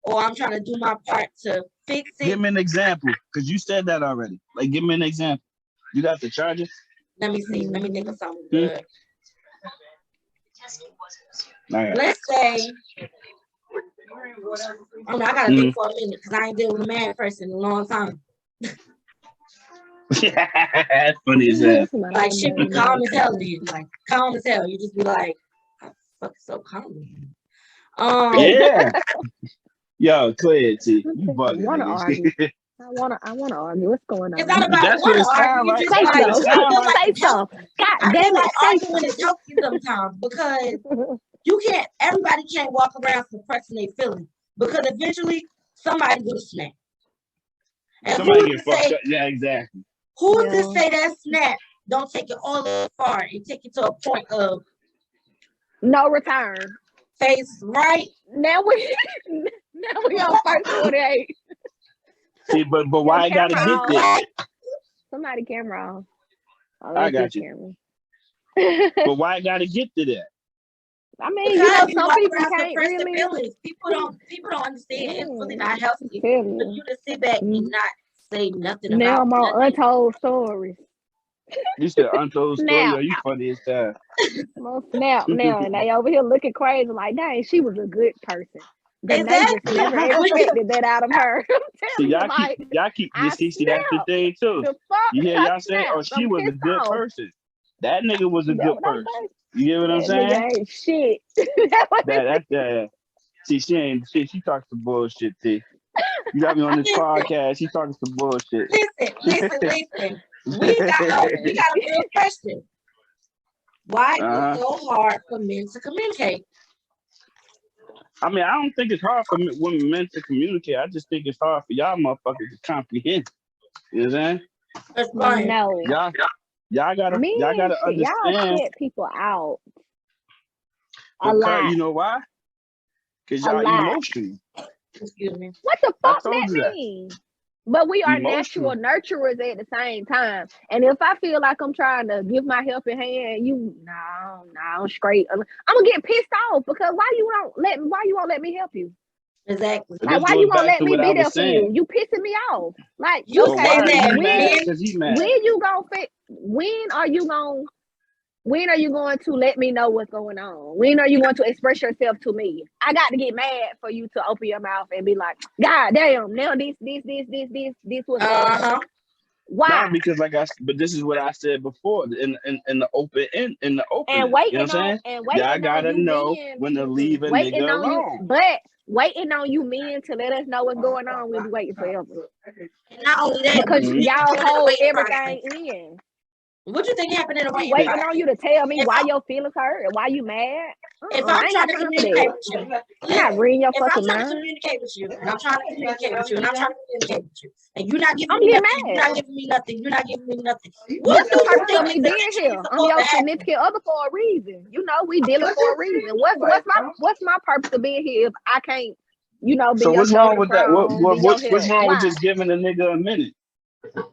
or I'm trying to do my part to fix it. Give me an example, because you said that already. Like, give me an example. You got the charger? Let me see. Let me think of something good. Right. Let's say, I gotta think for a minute because I ain't dealt with a mad person in a long time. That's funny as hell. Like, shit be calm as hell to you. Like, calm as hell. You just be like, how the fuck is so calm? Yeah. Yo, Claire, T, you bugging. I wanna argue. What's going on? It's not about That's what it sounds like. Say so. Say so. God damn it, say say when it's healthy sometimes because you can't. Everybody can't walk around suppressing their feelings because eventually somebody will snap. And somebody get fucked up. Yeah, exactly. Who's to say that snap don't take it all the far and take it to a point of no return? Face right now we on first 48. See, but why I gotta get there? Somebody camera off. I got you. But why I gotta get to that? I mean, some people can't really. Feelings. People don't understand. It's really not healthy for you to sit back and not say nothing now about. I'm on untold stories. You said untold story. Are you funny as hell? Snap now, and they over here looking crazy like, dang, she was a good person. The neighbors never expected that out of her. See, y'all keep this. See, that's the thing too. You hear y'all say, "Oh, she was a good person." That nigga was a good person. You get what I'm saying? Nigga ain't shit. That's that. See, she ain't shit. She talks some bullshit. T. You got me on this podcast. She talking some bullshit. Listen. We got a good question. Why is it so hard for men to communicate? I mean, I don't think it's hard for women men to communicate. I just think it's hard for y'all motherfuckers to comprehend. You know what I'm saying? No. Y'all gotta understand. Y'all shut people out. Because you know why? Because y'all emotional. Excuse me. What the fuck that mean? But we are natural nurturers at the same time. And if I feel like I'm trying to give my helping hand, I'm straight. I'm gonna get pissed off because why you won't let me help you? Exactly. Like why you won't let me be there for you? You pissing me off. Like you say that when are you going to let me know what's going on? When are you going to express yourself to me? I got to get mad for you to open your mouth and be like, God damn, now this was going on. Why? Nah, because but this is what I said before in the open. And waiting on y'all gotta know when to leave a nigga alone. But waiting on you men to let us know what's going on, we'll be waiting forever. Not only that, because y'all hold everything in. What you think happened in the I'm waiting on you to tell me why your feelings hurt and why you mad. If I'm trying to communicate with you, you're not reading your fucking mind. If I'm trying to communicate with you, and I'm trying to communicate with you, and you're not giving me nothing, you're not giving me nothing. What's the purpose of me being here? I'm your significant other for a reason. You know, we dealing for a reason. What's my purpose of being here if I can't you know, be So your what's wrong shoulder with that? strong, be your What's help. wrong with Why? just giving a nigga a minute?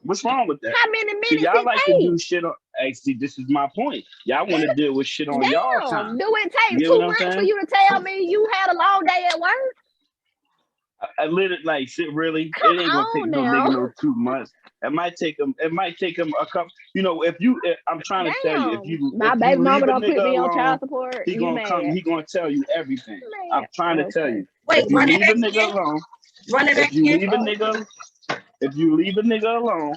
What's wrong with that? How many See, minutes y'all it like to take? do shit on. Hey, see, this is my point. Y'all want to deal with shit on y'all Damn, time. do it take You get 2 what I'm months for saying? you to tell me you had a long day at work? I literally like shit. Really, Come it ain't gonna take on no now. nigga no 2 months. It might take him. It might take him a couple. You know, I'm trying to tell you, Damn, my if baby you mama leave a don't put nigga me on alone, child support. he You gonna come. mad? He gonna tell you everything. I'm Man, trying to tell okay. you. Wait, If you run it leave a back nigga again. alone, Run it back if you again. leave a nigga, if you leave a nigga alone,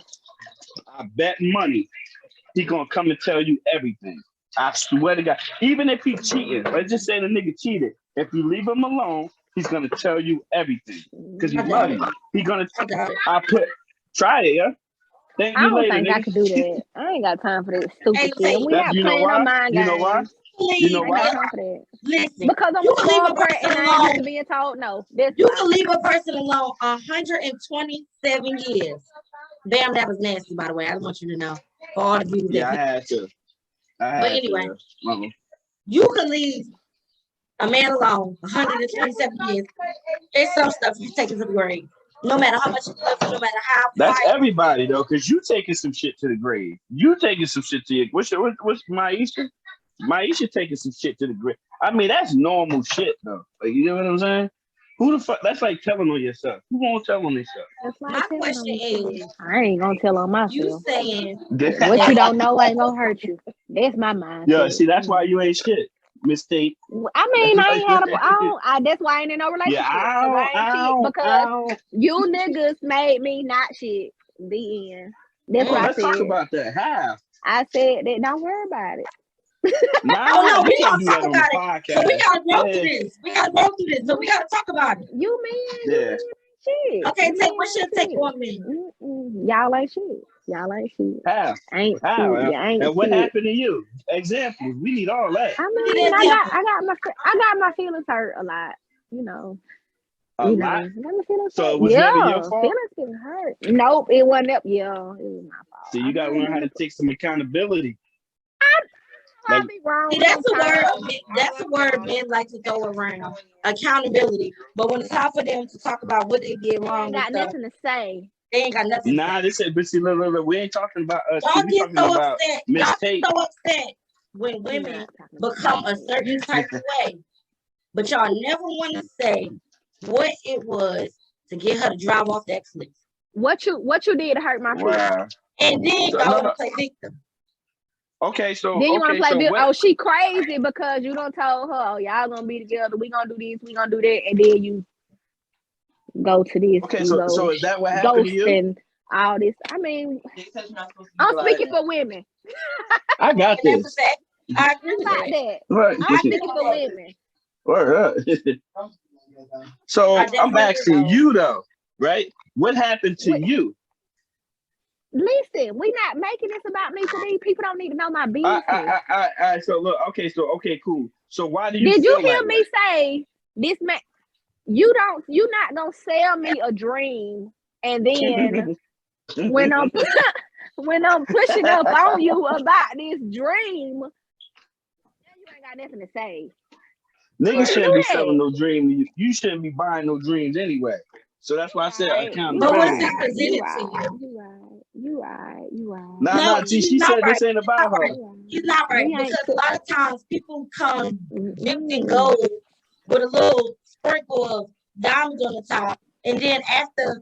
I bet money he gonna come and tell you everything. I swear to God. Even if he cheating, let's just say the nigga cheated. If you leave him alone, he's gonna tell you everything because he I love doubt it. you. He gonna. I doubt it. Try it, yeah. Thank I you don't later, think I nigga. could do that. I ain't got time for that stupid Hey, shit. Tate, We That's not you know playing no why? mind You know why? games. You know I ain't got why? time for that. Listen, Because I'm you a can leave a spoiled brat person and I ain't used alone. to being told no. That's You why. can leave a person alone 127 years. Damn, that was nasty, by the way. I want you to know. For all the viewers Yeah, I that had to. But anyway, Uh-huh. you can leave a man alone 127 years. There's some stuff you take to the grave. No matter how much you love him, no matter how That's quiet. everybody though, because you taking some shit to the grave. You taking some shit to your what's Maisha? Maisha taking some shit to the grave. I mean, that's normal shit though. Like, you know what I'm saying? Who the fuck? That's like telling on yourself. Who won't tell on themselves? That's like My telling question on yourself. is, I ain't gonna tell on you myself. saying What you don't know ain't gonna hurt you. That's my mindset. Yeah, see, that's why you ain't shit, Miss Tate. I mean, I ain't had that's why I ain't in no relationship. Yeah, I ain't shit because you niggas made me not shit. The end. That's what I let's said. talk about that. How? I said that. Don't worry about it. no, we can't gonna do talk that on about the it. podcast. So we gotta go through this. We gotta go through this. So we gotta talk about it. You men shit. Okay, You Tate, men what's your ain't take shit. on me? Y'all ain't shit. Y'all ain't shit. How? Ain't How? shit. You ain't And what shit. happened to you? Examples. We need all that. I mean, I got my feelings hurt a lot. You know. A lot. Got my feelings So hurt. it was never your fault. Feelings hurt. Nope, it wasn't up. Yeah, it was my fault. So you gotta learn how to take some accountability. I be wrong. See, that's a word. That's a word men like to throw around. Accountability. But when it's time for them to talk about what they did wrong, They ain't got nothing to say. They ain't got nothing. Nah, this is. But see, look, we ain't talking about us. Y'all We get talking so about upset. Miss Y'all Tate. get so upset when women become a certain type of way, but y'all never want to say what it was to get her to drive off that cliff. What you did to hurt my feelings? Wow. And then go and play victim. Okay, so then you want to play victim. what? Oh, she crazy because you don't told her, oh, y'all gonna be together. We gonna do this. We gonna do that, and then you go to this. Okay, so is that what happened to you? And all this. I mean, I'm speaking for women. I got this. I agree with that. Right. I'm speaking for women. Right. So I'm asking you though, right? What happened to you? Listen, we not making this about me to these people don't need to know my business. So look, okay, cool. So why do you Did you feel hear that me say this man? You not gonna sell me a dream, and then when I'm pushing up on you about this dream, you ain't got nothing to say. Niggas shouldn't be selling no dream. You shouldn't be buying no dreams anyway. So that's why I said accountability. But once it's presented to you right. Nah, she said right. this ain't about her. He's not right because a lot of times people come dipped in gold with a little sprinkle of diamonds on the top, and then after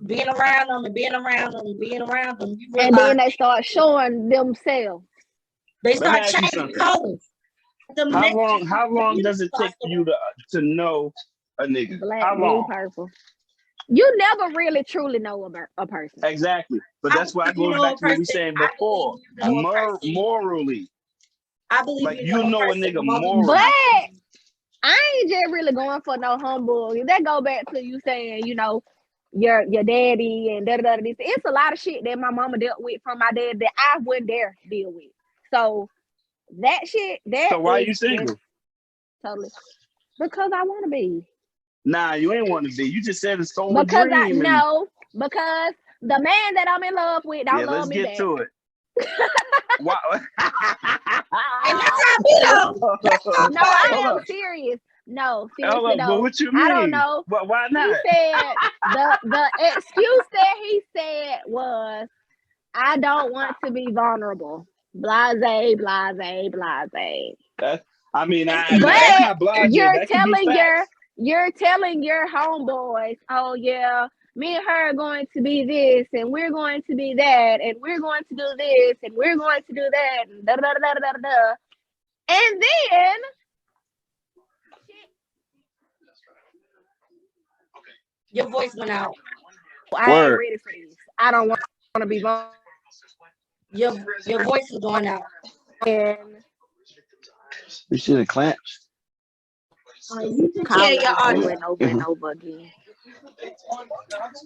being around them, you realize, and then they start showing themselves. They start changing colors. How long does it take for you to know a nigga? Black, how long? blue, purple. You never really truly know a person. Exactly. But that's why I go back to what we saying before. Morally. I believe like you know a nigga morally. But I ain't just really going for no humble. That go back to you saying, you know, your daddy and da. It's a lot of shit that my mama dealt with from my dad that I wouldn't dare deal with. So that shit, So why you single? Totally. Because I want to be. Nah, you ain't want to be. You just said it's so because dream. Because the man that I'm in love with don't love me back. Let's get to it. Wow. And that's how I feel. No, I am serious. No, seriously But though. what you mean? I don't know. Why not? He said the excuse that he said was, I don't want to be vulnerable. Blase, blase, blase. That's But not blase. you're That could be facts. telling your homeboys, oh yeah, me and her are going to be this, and we're going to be that, and we're going to do this, and we're going to do that, and da da da da da da. And then Your voice went out. I ain't ready for this. I don't want to be vulnerable. Your voice is going out. And You should have clamped. You can call tell it your over audience. and over and over again.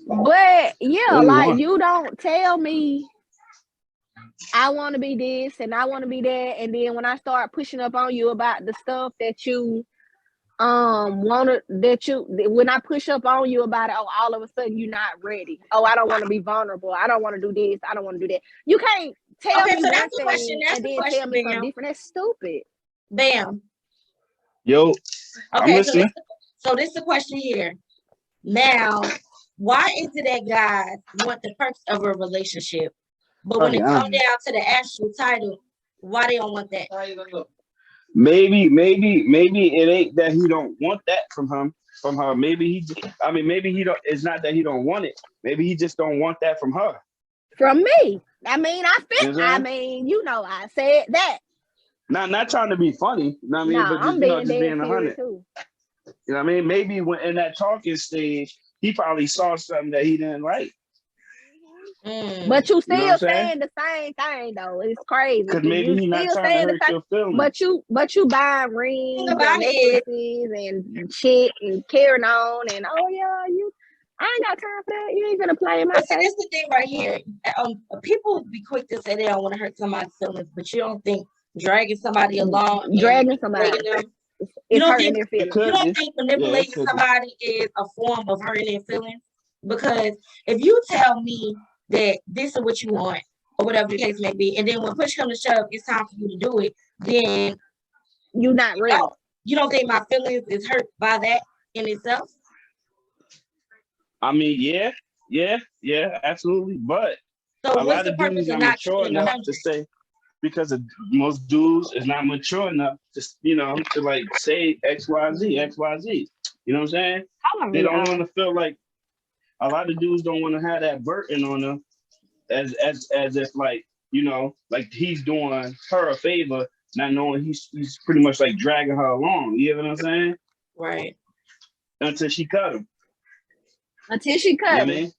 But yeah, like you don't tell me I want to be this and I want to be that, and then when I start pushing up on you about the stuff that you when I push up on you about it, oh, all of a sudden you're not ready. Oh, I don't want to be vulnerable. I don't want to do this. I don't want to do that. You can't tell me so one that's the question. thing That's and the then question, tell me something Bam. different. That's stupid. Bam. Yo. I'm Okay, listening. so this is the question here. Now, why is it that guys want the perks of a relationship, but when it comes down to the actual title, why they don't want that? Maybe it ain't that he don't want that from her. Maybe he don't. It's not that he don't want it. Maybe he just don't want that from her. From me. I mean, I said that. Not trying to be funny. You know what I mean? But just, just being 100. Too. You know what I mean? Maybe when in that talking stage, he probably saw something that he didn't like. But you still saying the same thing though. It's crazy. Because maybe he's not trying to hurt your feelings. But you buying rings and necklaces and shit and carrying on and oh yeah, I ain't got time for that. You ain't gonna play in my face. That's the thing right here. People be quick to say they don't want to hurt somebody's feelings, but you don't think dragging somebody along, you don't hurting their feelings. You don't think manipulating somebody is a form of hurting their feelings? Because if you tell me that this is what you want, or whatever the case may be, and then when push comes to shove, it's time for you to do it, then you're not ready. You don't think my feelings is hurt by that in itself? I mean, yeah, absolutely. But so a lot of dudes are not mature enough to say, because most dudes is not mature enough to like say XYZ. You know what I'm saying? They don't want to feel like, a lot of dudes don't want to have that burden on them as if like, like he's doing her a favor, not knowing he's pretty much like dragging her along. You know what I'm saying? Right. Until she cut him. Until she cut him. I mean?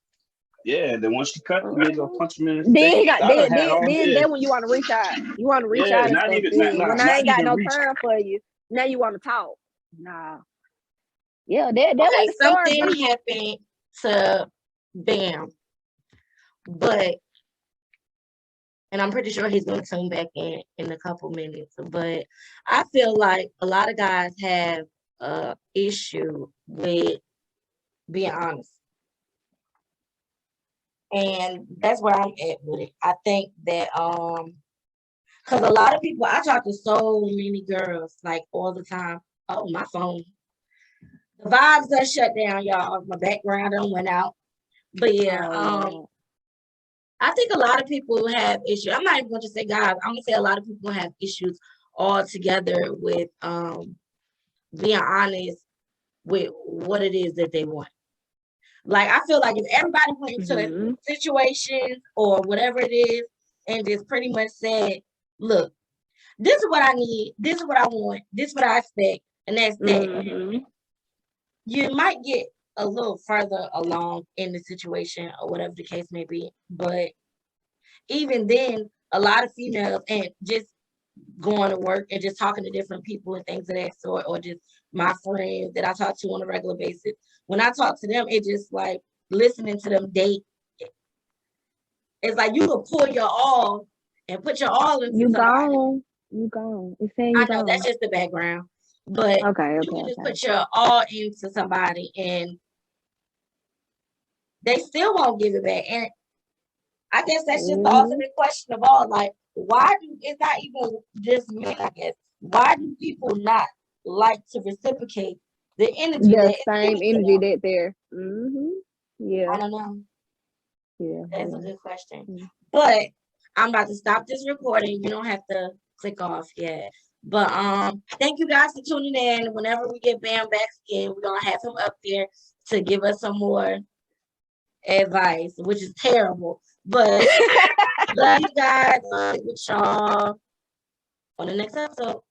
Yeah, then once she cut him, they go punch him in the face. Then when you want to reach out. You want to reach out and stuff. When I ain't got no time for you, now you want to talk. Nah. Yeah, that was something happened to Bam. But, and I'm pretty sure he's going to tune back in a couple minutes. But I feel like a lot of guys have an issue with being honest. And that's where I'm at with it. I think that, because a lot of people, I talk to so many girls, like all the time. Oh, my phone. The vibes are shut down, y'all. My background done went out. But yeah, I think a lot of people have issues. I'm not even going to say guys. I'm going to say a lot of people have issues altogether with being honest with what it is that they want. Like, I feel like if everybody went into situations or whatever it is and just pretty much said, look, this is what I need, this is what I want, this is what I expect, and that's that. You might get a little further along in the situation or whatever the case may be. But even then, a lot of females, and just going to work and just talking to different people and things of that sort, or just my friends that I talk to on a regular basis, when I talk to them, it's just like listening to them date. It's like you can pull your all and put your all into somebody. You gone. It's saying you gone. That's just the background. But you can just put your all into somebody and they still won't give it back. And I guess that's just the ultimate question of all. Like, why do, it's not even just men, I guess. Why do people not like to reciprocate the energy. The same energy that they're. Yeah. I don't know. Yeah. That's a good question. But I'm about to stop this recording. You don't have to click off yet. But thank you guys for tuning in. Whenever we get Bam back again, we're gonna have him up there to give us some more advice, which is terrible. But love you guys. With y'all on the next episode.